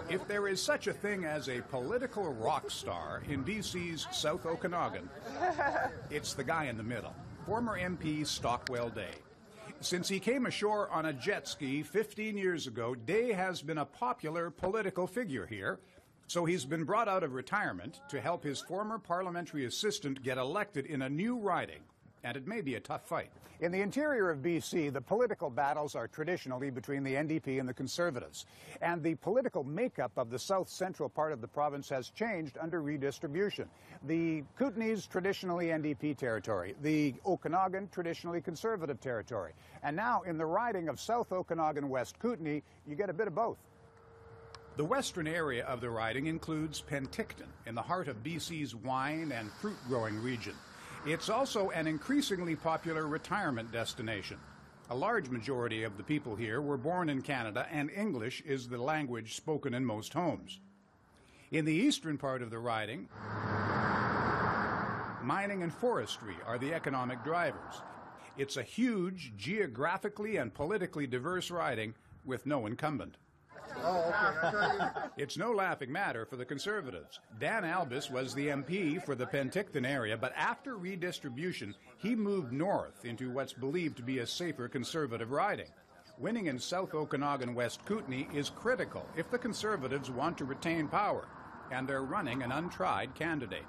If there is such a thing as a political rock star in BC's South Okanagan, it's the guy in the middle, former MP Stockwell Day. Since he came ashore on a jet ski 15 years ago, Day has been a popular political figure here, so he's been brought out of retirement to help his former parliamentary assistant get elected in a new riding. And it may be a tough fight. In the interior of BC, the political battles are traditionally between the NDP and the Conservatives. And the political makeup of the south-central part of the province has changed under redistribution. The Kootenay's traditionally NDP territory, the Okanagan traditionally Conservative territory. And now in the riding of South Okanagan West Kootenay, you get a bit of both. The western area of the riding includes Penticton, in the heart of BC's wine and fruit-growing region. It's also an increasingly popular retirement destination. A large majority of the people here were born in Canada, and English is the language spoken in most homes. In the eastern part of the riding, mining and forestry are the economic drivers. It's a huge, geographically and politically diverse riding with no incumbent. It's no laughing matter for the Conservatives. Dan Albus was the MP for the Penticton area, but after redistribution, he moved north into what's believed to be a safer Conservative riding. Winning in South Okanagan West Kootenay is critical if the Conservatives want to retain power, and they're running an untried candidate.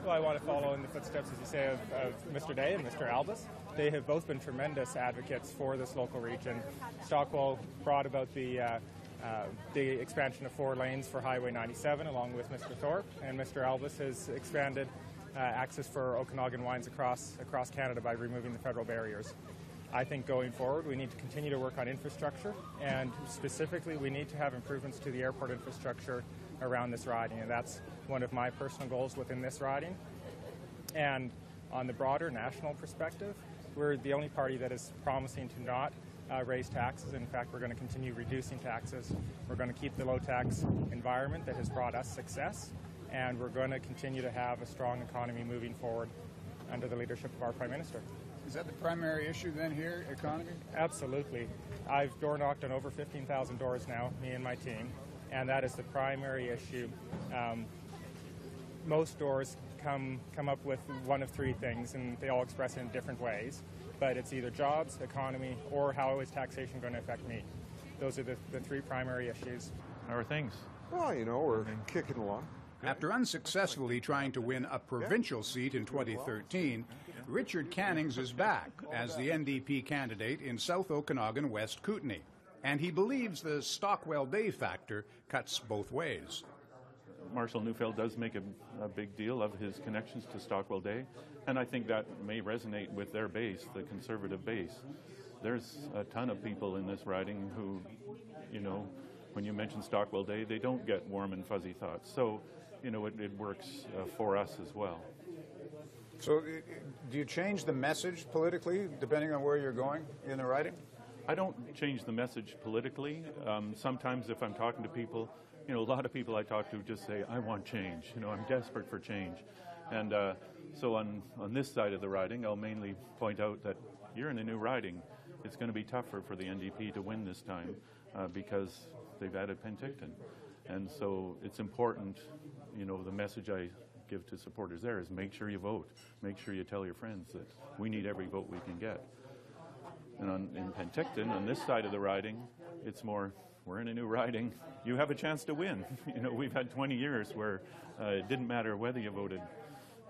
Well, I want to follow in the footsteps, as you say, of Mr. Day and Mr. Albus. They have both been tremendous advocates for this local region. Stockwell brought about the expansion of 4 lanes for Highway 97 along with Mr. Thorpe, and Mr. Albus has expanded access for Okanagan wines across Canada by removing the federal barriers. I think going forward we need to continue to work on infrastructure, and specifically we need to have improvements to the airport infrastructure around this riding, and that's one of my personal goals within this riding. And on the broader national perspective, we're the only party that is promising to not raise taxes. In fact, we're going to continue reducing taxes. We're going to keep the low tax environment that has brought us success, and we're going to continue to have a strong economy moving forward under the leadership of our Prime Minister. Is that the primary issue then here, economy? Absolutely. I've door knocked on over 15,000 doors now, me and my team, and that is the primary issue. Most doors come up with one of 3 things, and they all express it in different ways. But it's either jobs, economy, or how is taxation going to affect me. Those are the 3 primary issues. How are things? Well, you know, we're kicking along. After unsuccessfully trying to win a provincial seat in 2013, Richard Cannings is back as the NDP candidate in South Okanagan West Kootenay. And he believes the Stockwell Day factor cuts both ways. Marshall Neufeld does make a big deal of his connections to Stockwell Day, and I think that may resonate with their base, the Conservative base. There's a ton of people in this riding who, you know, when you mention Stockwell Day, they don't get warm and fuzzy thoughts. So, you know, it works for us as well. So do you change the message politically depending on where you're going in the riding? I don't change the message politically. Sometimes if I'm talking to people, you know, a lot of people I talk to just say, I want change. You know, I'm desperate for change. And so on this side of the riding, I'll mainly point out that you're in a new riding. It's going to be tougher for the NDP to win this time because they've added Penticton. And so it's important, you know, the message I give to supporters there is make sure you vote. Make sure you tell your friends that we need every vote we can get. And in Penticton, on this side of the riding, it's more, we're in a new riding. You have a chance to win. You know, we've had 20 years where it didn't matter whether you voted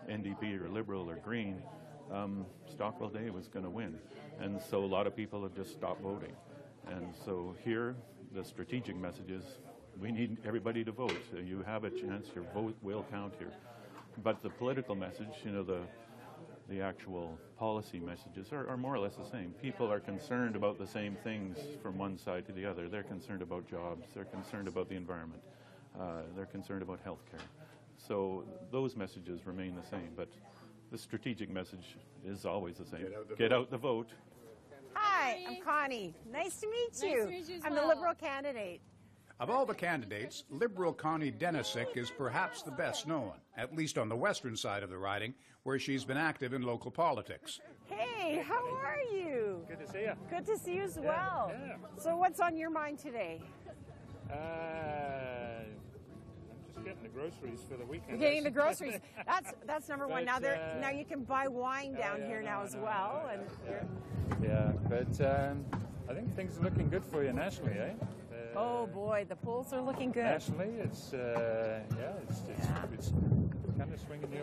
NDP or Liberal or Green, Stockwell Day was going to win. And so a lot of people have just stopped voting. And so here, the strategic message is we need everybody to vote. So you have a chance, your vote will count here. But the political message, you know, the actual policy messages are more or less the same. People are concerned about the same things from one side to the other. They're concerned about jobs. They're concerned about the environment. They're concerned about health care. So those messages remain the same, but the strategic message is always the same. Get out the vote. Hi, I'm Connie. Nice to meet you. Nice to meet you as I'm well. the Liberal candidate. Of all the candidates, Liberal Connie Denisick is perhaps the best known, at least on the western side of the riding, where she's been active in local politics. Hey, how are you? Good to see you. Good to see you as well. Yeah. So what's on your mind today? I'm just getting the groceries for the weekend. You're getting the groceries. That's number one. Now now you can buy wine down here now as well. Yeah, but I think things are looking good for you nationally, eh? Oh boy, the polls are looking good. Nationally, it's kind of swinging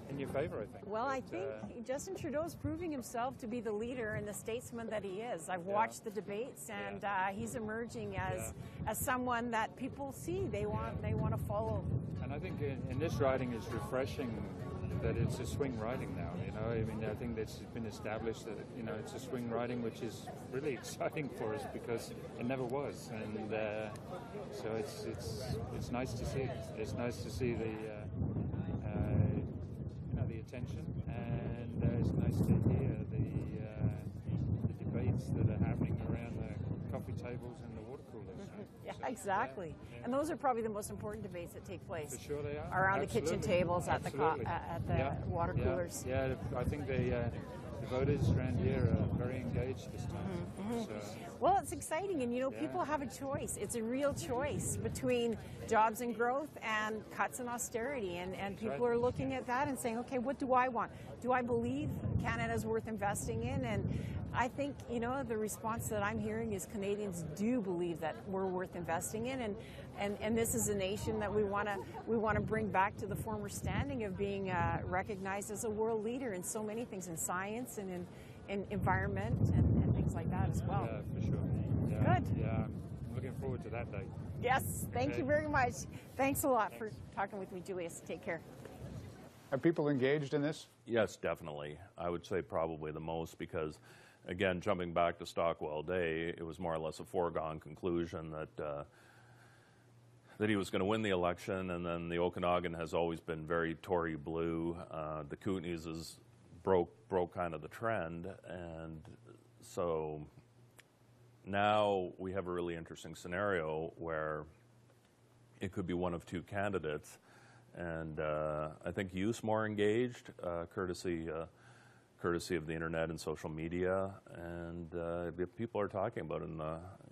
in your favor, I think. Well, I think Justin Trudeau's proving himself to be the leader and the statesman that he is. I've watched the debates, and he's emerging as someone that people see they want to follow. And I think in this riding, it's refreshing that it's a swing riding now. You know, I mean, I think that's been established that it's a swing riding, which is really exciting for us because it never was, and so it's nice to see. It's nice to see the attention, and it's nice to hear the debates that are happening around the coffee tables and the water coolers. Yeah, exactly. Yeah. And those are probably the most important debates that take place. For sure they are. Around the kitchen tables, at the water coolers. Yeah, I think the voters around here are very engaged this time. So. Well, it's exciting, and people have a choice. It's a real choice between jobs and growth and cuts and austerity, and people are looking at that and saying, okay, what do I want? Do I believe Canada's worth investing in? And I think, the response that I'm hearing is Canadians do believe that we're worth investing in, and this is a nation that we want to bring back to the former standing of being recognized as a world leader in so many things, in science and in environment and things like that as well. Yeah, for sure. Yeah, good. Yeah, I'm looking forward to that day. Yes, thank you very much. Thanks a lot for talking with me, Julius. Take care. Are people engaged in this? Yes, definitely. I would say probably the most because, again, jumping back to Stockwell Day, it was more or less a foregone conclusion that he was going to win the election, and then the Okanagan has always been very Tory blue. The Kootenays broke kind of the trend, and so now we have a really interesting scenario where it could be one of two candidates, and I think youth's more engaged, courtesy of the internet and social media, and people are talking about it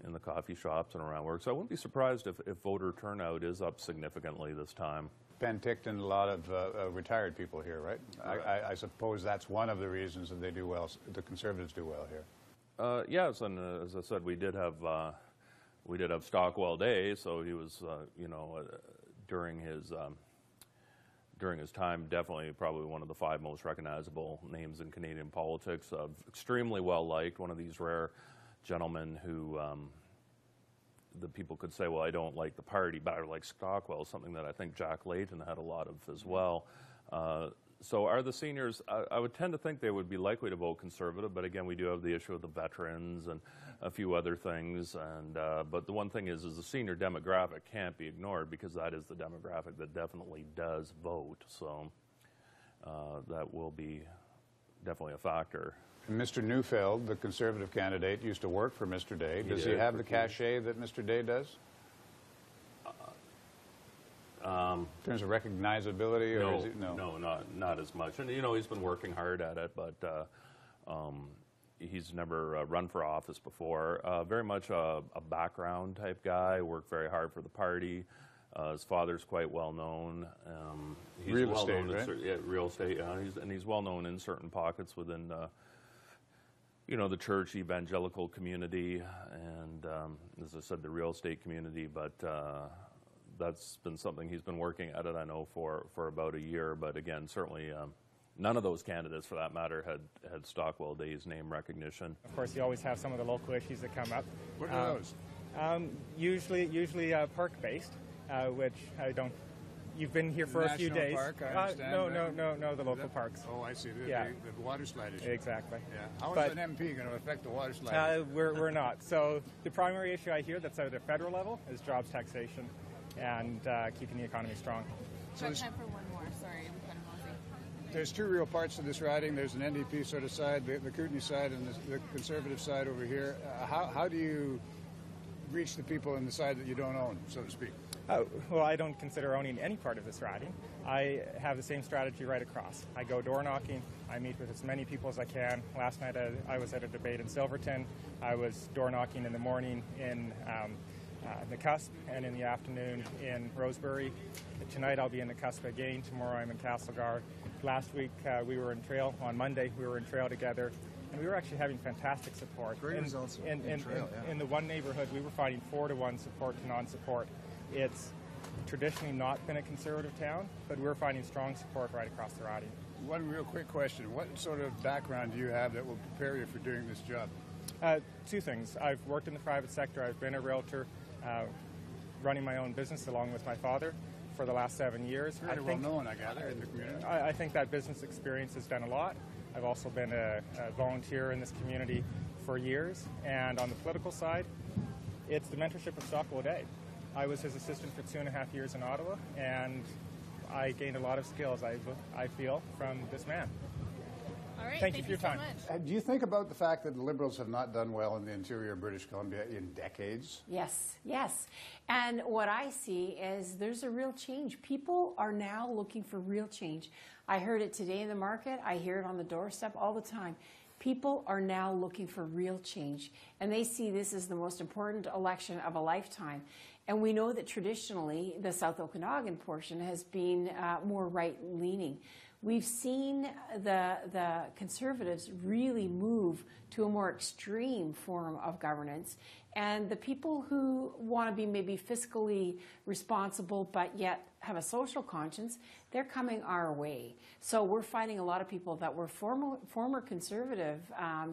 in the coffee shops and around work. So I wouldn't be surprised if voter turnout is up significantly this time. Penticton, a lot of retired people here, right? I suppose that's one of the reasons that they do well. The Conservatives do well here. Yes, and as I said, we did have Stockwell Day, so he was, during his time, definitely probably one of the 5 most recognizable names in Canadian politics. Extremely well liked, one of these rare gentlemen who. The people could say, well, I don't like the party, but I like Stockwell, something that I think Jack Layton had a lot of as well. So are the seniors, I would tend to think they would be likely to vote Conservative, but again, we do have the issue of the veterans and a few other things. And but the one thing is the senior demographic can't be ignored because that is the demographic that definitely does vote. So that will be definitely a factor. Mr. Neufeld, the Conservative candidate, used to work for Mr. Day. Does he have the cachet that Mr. Day does? In terms of recognizability? Or is he, no, not as much. And, he's been working hard at it, but he's never run for office before. Very much a background type guy, worked very hard for the party. His father's quite well known. He's real well estate, known right? Real estate, yeah. He's well known in certain pockets within the church evangelical community and, as I said, the real estate community, but that's been something he's been working at it, I know, for about a year. But again, certainly none of those candidates, for that matter, had Stockwell Day's name recognition. Of course, you always have some of the local issues that come up. What are those? Usually park-based, which I don't... You've been here for a few days. Park, I understand, no, the local parks. Oh, I see. The water slide issue. Exactly. Yeah. How is an MP going to affect the water slide? We're not. So the primary issue I hear that's at a federal level is jobs taxation and keeping the economy strong. So time for one more. Sorry, I'm kind of nosy. There's 2 real parts to this riding. There's an NDP sort of side, the Kootenay side, and the Conservative side over here. How do you reach the people in the side that you don't own, so to speak? Well, I don't consider owning any part of this riding. I have the same strategy right across. I go door knocking. I meet with as many people as I can. Last night I was at a debate in Silverton. I was door knocking in the morning in Nakusp, and in the afternoon in Rosebery. Tonight I'll be in Nakusp again. Tomorrow I'm in Castlegar. Last week we were in Trail. On Monday we were in Trail together, and we were actually having fantastic support. Great results in Trail, yeah. In the one neighborhood, we were finding 4-to-1 support to non-support. It's traditionally not been a conservative town, but we're finding strong support right across the riding. One real quick question. What sort of background do you have that will prepare you for doing this job? Two things. I've worked in the private sector. I've been a realtor, running my own business along with my father for the last 7 years. Very well known, I gather, in the community. I think that business experience has done a lot. I've also been a volunteer in this community for years. And on the political side, it's the mentorship of Stockwell Day. I was his assistant for 2.5 years in Ottawa, and I gained a lot of skills, I feel, from this man. All right, thank you for your time. So much. Do you think about the fact that the Liberals have not done well in the interior of British Columbia in decades? Yes, yes. And what I see is there's a real change. People are now looking for real change. I heard it today in the market. I hear it on the doorstep all the time. People are now looking for real change, and they see this as the most important election of a lifetime. And we know that traditionally the South Okanagan portion has been more right-leaning. We've seen the Conservatives really move to a more extreme form of governance, and the people who want to be maybe fiscally responsible but yet have a social conscience, they're coming our way. So we're finding a lot of people that were former Conservative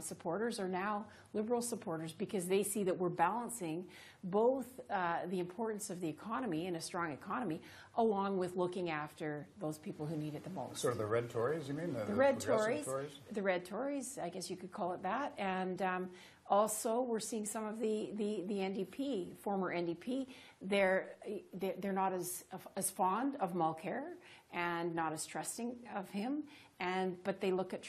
supporters are now Liberal supporters because they see that we're balancing both the importance of the economy and a strong economy along with looking after those people who need it the most. Sort of the Red Tories, you mean? The Red Tories. The Red Tories, I guess you could call it that. And also, we're seeing some of the NDP, former NDP. They're not as fond of Mulcair and not as trusting of him. But they look at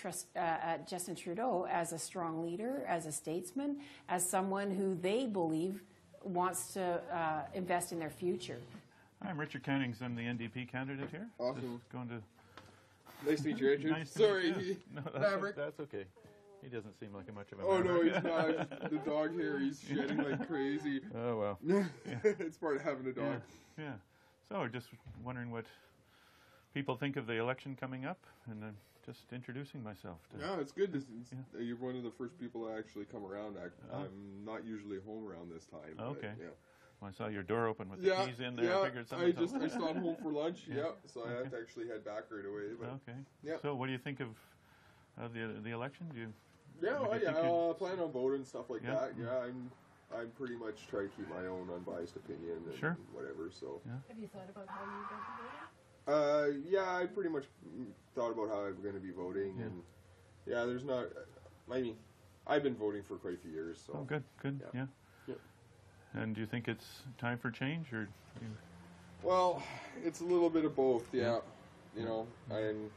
Justin Trudeau as a strong leader, as a statesman, as someone who they believe wants to invest in their future. Hi, I'm Richard Cannings. I'm the NDP candidate here. Awesome. Just going to. Nice to meet you, Richard. Nice to Sorry, meet you. No, that's okay. He doesn't seem like much of a Oh, no, maverick. he's not. The dog here, he's shedding like crazy. Oh, well. It's part of having a dog. Yeah. So, just wondering what people think of the election coming up, and just introducing myself. Yeah, it's good. You're one of the first people to actually come around. I'm not usually home around this time. Okay. But, yeah. Well, I saw your door open with the keys in there. I figured something. I stopped home for lunch. So I had to actually head back right away. But, okay. Yeah. So, what do you think of the election? Do you? Plan on voting and stuff like that. Yeah, I'm pretty much try to keep my own unbiased opinion and whatever. So. Yeah. Have you thought about how you're going to vote? I pretty much thought about how I'm going to be voting, and there's not. I mean, I've been voting for quite a few years. So. Oh, good. Yeah. And do you think it's time for change, or? Well, it's a little bit of both. Yeah. You know, and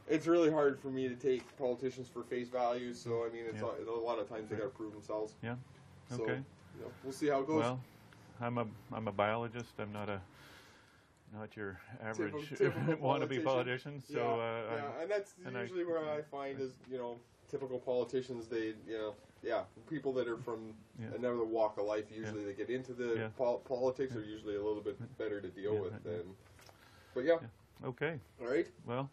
it's really hard for me to take politicians for face value. So I mean, it's a lot of times they got to prove themselves. Yeah. So, Okay. We'll see how it goes. Well, I'm a biologist. I'm not your average typical wannabe politician. So and that's usually where I find is typical politicians. They people that are from another walk of life. Usually they get into the politics are usually a little bit better to deal with than. But Okay. All right. Well,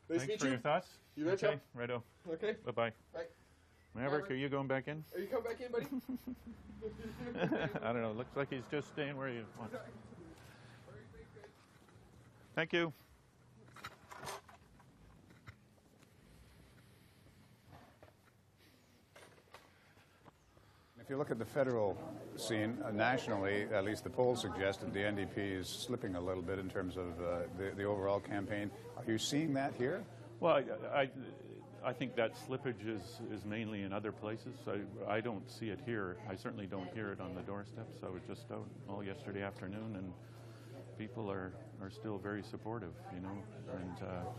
nice thanks to for meet your thoughts. You betcha. Okay. Righto. Okay. Bye-bye. Bye. Maverick, are you going back in? Are you coming back in, buddy? I don't know. Looks like he's just staying where he wants. Thank you. If you look at the federal scene, nationally, at least the polls suggest that the NDP is slipping a little bit in terms of the overall campaign. Are you seeing that here? Well, I think that slippage is mainly in other places. I don't see it here. I certainly don't hear it on the doorsteps. I was just out all yesterday afternoon, and people are still very supportive,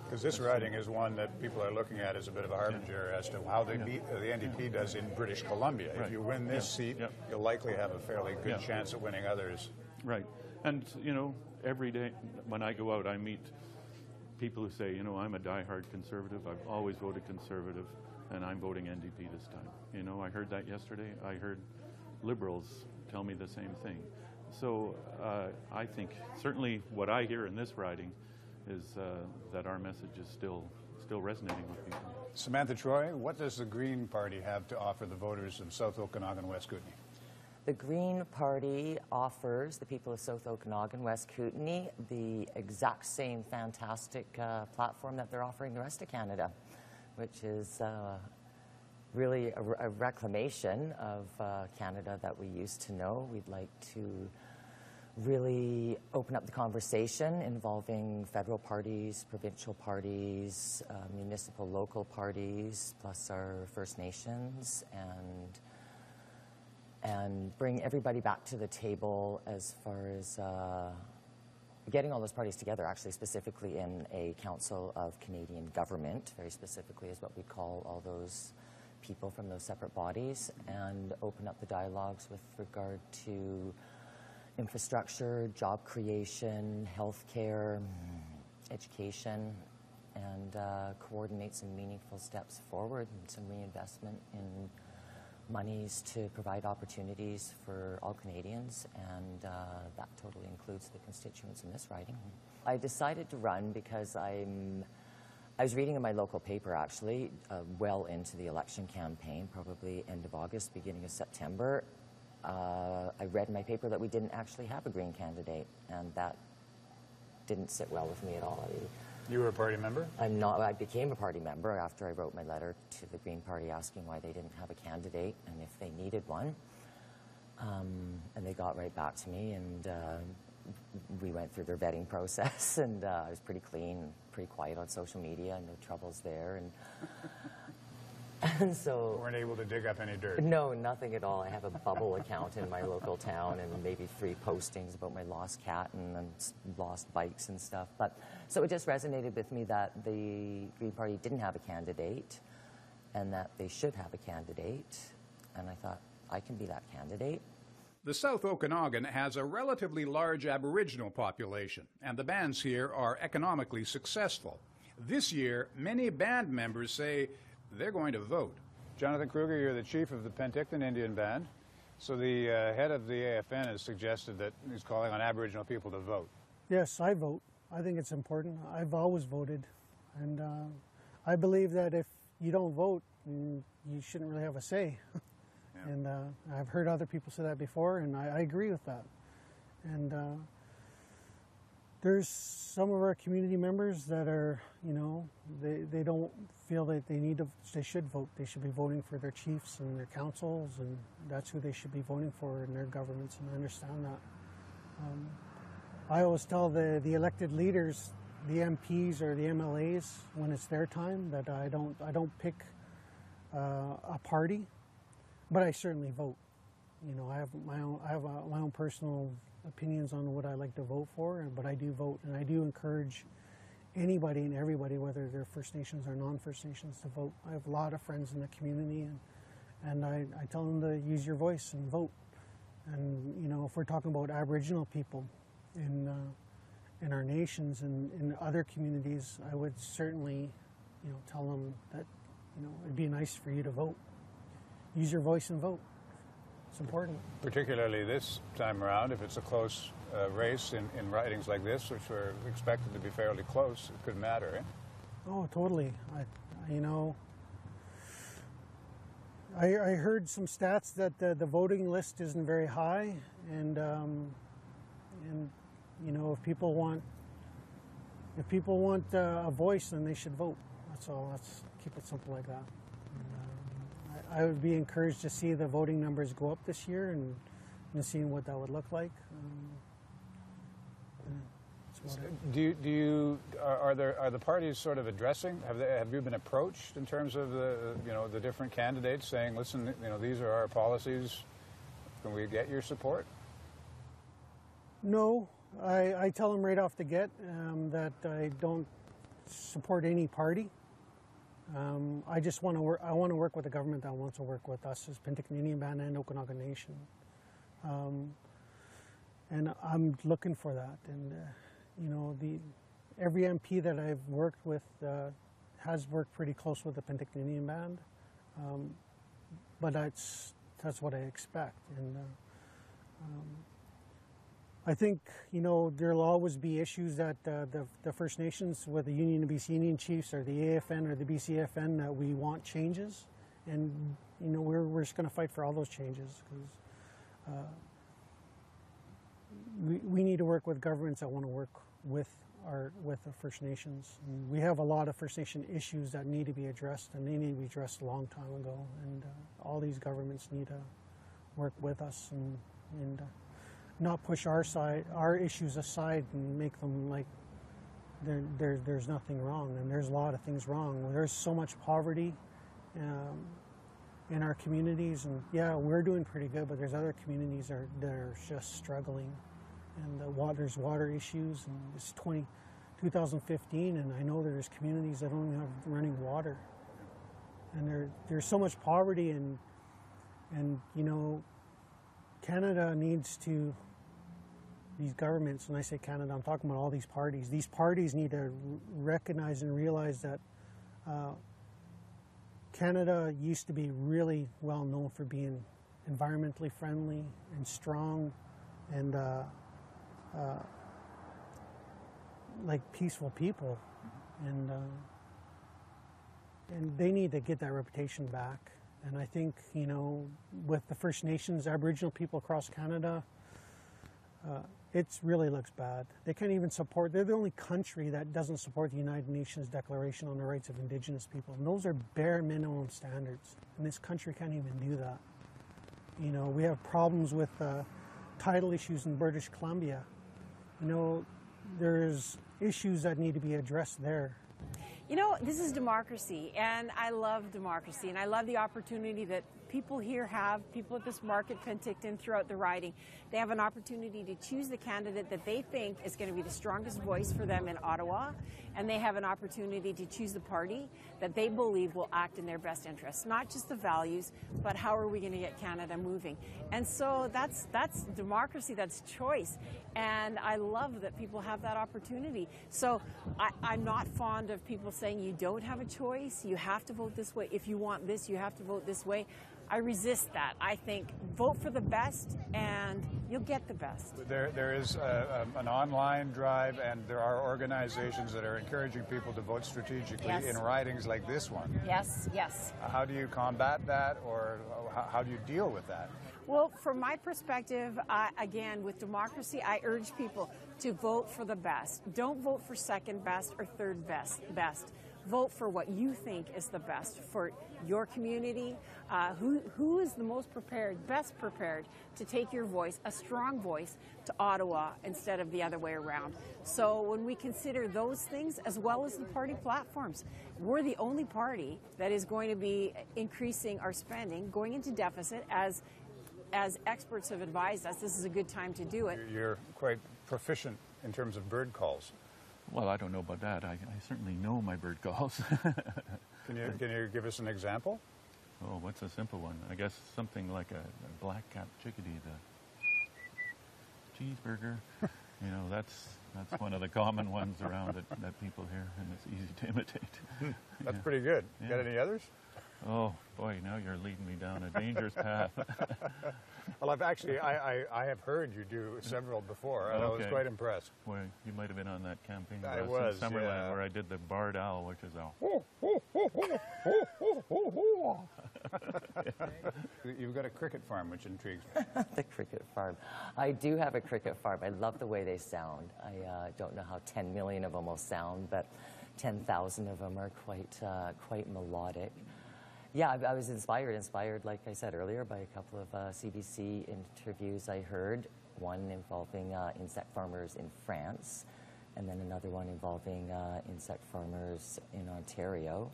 Because this riding is one that people are looking at as a bit of a harbinger as to how the NDP does in British Columbia. Right. If you win this seat, you'll likely have a fairly good chance of winning others. Right. And, every day when I go out, I meet people who say, I'm a diehard conservative. I've always voted conservative, and I'm voting NDP this time. I heard that yesterday. I heard Liberals tell me the same thing. So I think certainly what I hear in this riding is that our message is still resonating with people. Samantha Troy, what does the Green Party have to offer the voters of South Okanagan, West Kootenay? The Green Party offers the people of South Okanagan, West Kootenay, the exact same fantastic platform that they're offering the rest of Canada, which is really a reclamation of Canada that we used to know. We'd like to really open up the conversation involving federal parties, provincial parties, municipal, local parties, plus our First Nations, and bring everybody back to the table as far as getting all those parties together, actually specifically in a Council of Canadian Government, very specifically is what we call all those people from those separate bodies, and open up the dialogues with regard to infrastructure, job creation, healthcare, education, and coordinate some meaningful steps forward and some reinvestment in monies to provide opportunities for all Canadians, and that totally includes the constituents in this riding. I decided to run because I was reading in my local paper, actually, well into the election campaign, probably end of August, beginning of September. I read in my paper that we didn't actually have a Green candidate, and that didn't sit well with me at all. You were a party member? I'm not. I became a party member after I wrote my letter to the Green Party asking why they didn't have a candidate and if they needed one. And they got right back to me, and we went through their vetting process, and I was pretty clean, pretty quiet on social media, no troubles there. And so... You weren't able to dig up any dirt? No, nothing at all. I have a bubble account in my local town and maybe 3 postings about my lost cat and lost bikes and stuff. But so it just resonated with me that the Green Party didn't have a candidate and that they should have a candidate. And I thought, I can be that candidate. The South Okanagan has a relatively large Aboriginal population, and the bands here are economically successful. This year, many band members say they're going to vote. Jonathan Kruger, you're the chief of the Penticton Indian Band. So the head of the AFN has suggested that he's calling on Aboriginal people to vote. Yes, I vote. I think it's important. I've always voted. And I believe that if you don't vote, you shouldn't really have a say. Yeah. And I've heard other people say that before, and I agree with that. And there's some of our community members that are, you know, they don't feel that they should vote. They should be voting for their chiefs and their councils, and that's who they should be voting for in their governments, and I understand that. I always tell the elected leaders, the MPs or the MLAs, when it's their time, that I don't pick a party, but I certainly vote. You know, I have my own personal opinions on what I like to vote for, but I do vote, and I do encourage anybody and everybody, whether they're First Nations or non-First Nations, to vote. I have a lot of friends in the community, and I tell them to use your voice and vote. And you know, if we're talking about Aboriginal people in our nations and in other communities, I would certainly, you know, tell them that, you know, it'd be nice for you to vote. Use your voice and vote. It's important. Particularly this time around, if it's a close race in ridings like this, which were expected to be fairly close, it could matter, eh? Oh, totally. You know, I heard some stats that the voting list isn't very high, and you know, if people want a voice, then they should vote. That's all. Let's keep it simple like that. I would be encouraged to see the voting numbers go up this year, and seeing what that would look like. Are the parties sort of addressing? Have you been approached in terms of the different candidates, saying, listen, you know, these are our policies. Can we get your support? No, I tell them right off the get that I don't support any party. I just want to work. I want to work with a government that wants to work with us as Penticton Indian Band and Okanagan Nation, and I'm looking for that. And you know, every MP that I've worked with has worked pretty close with the Penticton Indian Band, but that's what I expect. And I think, you know, there'll always be issues that the First Nations, whether the Union of BC Indian Chiefs or the AFN or the BCFN, that we want changes. And, you know, we're just going to fight for all those changes, because we need to work with governments that want to work with the First Nations. And we have a lot of First Nation issues that need to be addressed, and they need to be addressed a long time ago. And all these governments need to work with us and not push our issues aside and make them like there's nothing wrong. And there's a lot of things wrong. There's so much poverty in our communities, and yeah, we're doing pretty good, but there's other communities that are just struggling. And there's water issues, and it's 2015, and I know there's communities that don't even have running water. And there's so much poverty, and you know, Canada needs to, these governments, when I say Canada, I'm talking about all these parties need to recognize and realize that Canada used to be really well known for being environmentally friendly and strong and like peaceful people, and they need to get that reputation back. And I think, you know, with the First Nations, Aboriginal people across Canada, it really looks bad. They can't even support, they're the only country that doesn't support the United Nations Declaration on the Rights of Indigenous People. And those are bare minimum standards. And this country can't even do that. You know, we have problems with tidal issues in British Columbia. You know, there's issues that need to be addressed there. You know, this is democracy, and I love democracy, and I love the opportunity that people here have, people at this market Penticton throughout the riding. They have an opportunity to choose the candidate that they think is going to be the strongest voice for them in Ottawa, and they have an opportunity to choose the party that they believe will act in their best interests. Not just the values, but how are we going to get Canada moving? And so that's democracy, that's choice. And I love that people have that opportunity. So I'm not fond of people saying you don't have a choice, you have to vote this way. If you want this, you have to vote this way. I resist that. I think vote for the best and you'll get the best. There is an online drive, and there are organizations that are encouraging people to vote strategically in ridings like this one. Yes, yes. How do you combat that, or how do you deal with that? Well, from my perspective, again, with democracy, I urge people to vote for the best. Don't vote for second best or third best. Vote for what you think is the best for your community. Who is the most prepared, best prepared to take your voice, a strong voice, to Ottawa instead of the other way around. So when we consider those things, as well as the party platforms, we're the only party that is going to be increasing our spending, going into deficit. As experts have advised us, this is a good time to do it. You're quite proficient in terms of bird calls. Well, I don't know about that. I certainly know my bird calls. Can you give us an example? Oh, what's a simple one? I guess something like a black-capped chickadee, the cheeseburger. You know, that's one of the common ones around that people hear, and it's easy to imitate. That's pretty good. Yeah. Got any others? Oh, boy, now you're leading me down a dangerous path. Well, I have heard you do several before, and I was quite impressed. Well, you might have been on that campaign I was, in Summerland, yeah. where I did the barred owl, which is a... You've got a cricket farm, which intrigues me. The cricket farm. I do have a cricket farm. I love the way they sound. I don't know how 10 million of them will sound, but 10,000 of them are quite melodic. Yeah, I was inspired, like I said earlier, by a couple of CBC interviews I heard, one involving insect farmers in France, and then another one involving insect farmers in Ontario.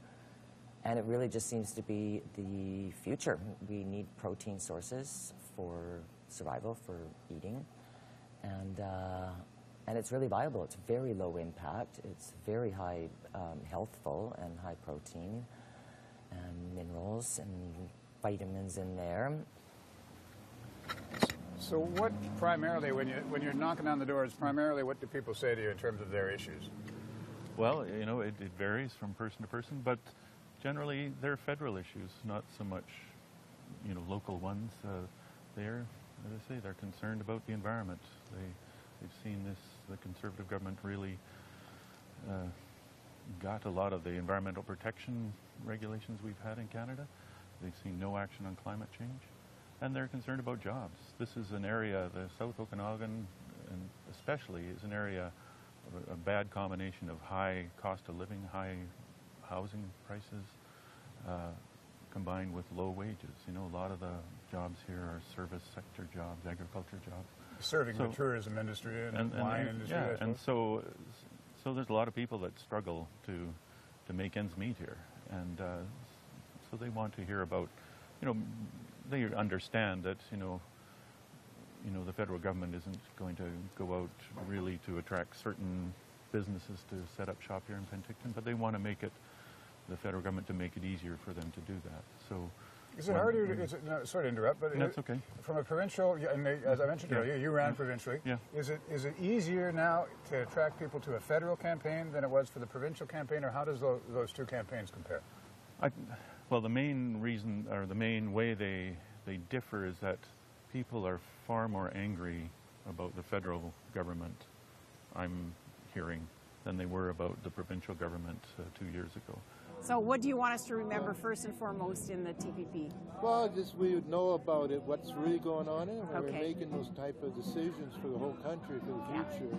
And it really just seems to be the future. We need protein sources for survival, for eating, and it's really viable. It's very low impact. It's very high healthful and high protein, and minerals and vitamins in there. So what primarily, when you're knocking on the doors, primarily what do people say to you in terms of their issues? Well, you know, it varies from person to person, but generally they're federal issues, not so much, you know, local ones there. as I say, they're concerned about the environment. They've seen the Conservative government really got a lot of the environmental protection regulations we've had in Canada. They've seen no action on climate change, and they're concerned about jobs. This is an area, the South Okanagan, and especially, is an area of a bad combination of high cost of living, high housing prices, combined with low wages. You know, a lot of the jobs here are service sector jobs, agriculture jobs. Serving the tourism industry and wine industry. Yeah, and so there's a lot of people that struggle to make ends meet here, and so they want to hear about, you know, they understand that, you know, the federal government isn't going to go out really to attract certain businesses to set up shop here in Penticton, but they want to make it, the federal government, to make it easier for them to do that. So, is it harder? No, sorry to interrupt, but that's okay. From a provincial, and as I mentioned earlier, you ran provincially. Yeah. Is it easier now to attract people to a federal campaign than it was for the provincial campaign, or how does those two campaigns compare? Well, the main reason, or the main way they differ, is that people are far more angry about the federal government, I'm hearing, than they were about the provincial government 2 years ago. So what do you want us to remember first and foremost in the TPP? Well, just we would know about it, what's really going on in it, when we're making those type of decisions for the whole country, for the future,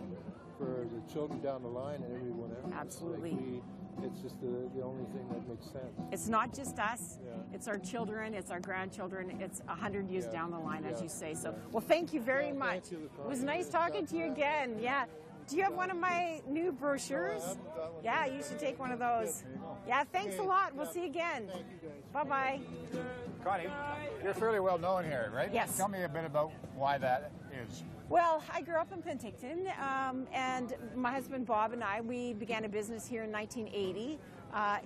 for the children down the line and everyone else. Absolutely. It's just the only thing that makes sense. It's not just us. It's our children. It's our grandchildren. It's 100 years down the line, as you say. So, well, thank you very much. It was nice talking to you again. Yeah. Do you have one of my new brochures? Yeah, you should take one of those. Yeah, thanks a lot. We'll see you again. Bye-bye. Connie, you're fairly well known here, right? Yes. Tell me a bit about why that is. Well, I grew up in Penticton, and my husband Bob and I, we began a business here in 1980.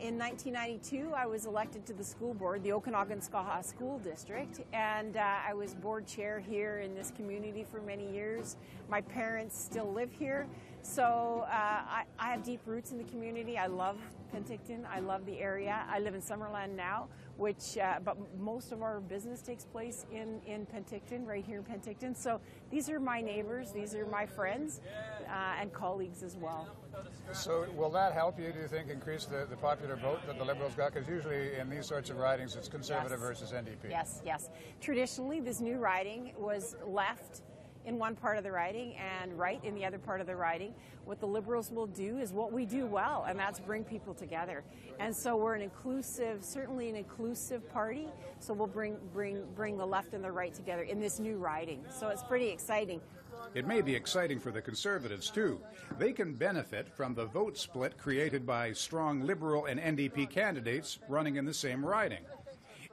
In 1992, I was elected to the school board, the Okanagan School District, and I was board chair here in this community for many years. My parents still live here, so I have deep roots in the community. I love Penticton. I love the area. I live in Summerland now, but most of our business takes place in Penticton, right here in Penticton. So these are my neighbors, these are my friends, and colleagues as well. So will that help you, do you think, increase the popular vote that the Liberals got? Because usually in these sorts of ridings, it's Conservative versus NDP. Yes, yes. Traditionally, this new riding was left in one part of the riding and right in the other part of the riding. What the Liberals will do is what we do well, and that's bring people together. And so we're an inclusive, certainly an inclusive party, so we'll bring the left and the right together in this new riding. So it's pretty exciting. It may be exciting for the Conservatives, too. They can benefit from the vote split created by strong Liberal and NDP candidates running in the same riding.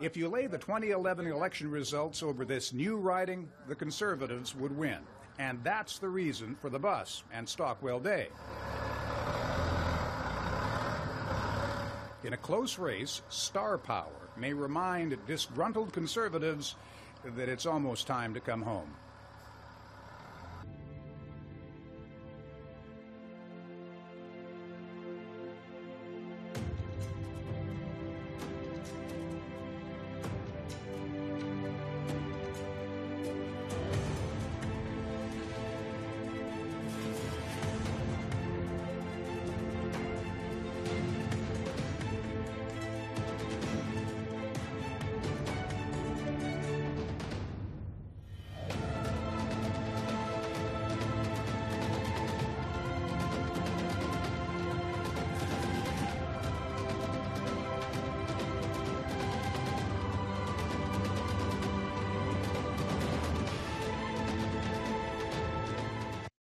If you lay the 2011 election results over this new riding, the Conservatives would win. And that's the reason for the bus and Stockwell Day. In a close race, star power may remind disgruntled Conservatives that it's almost time to come home.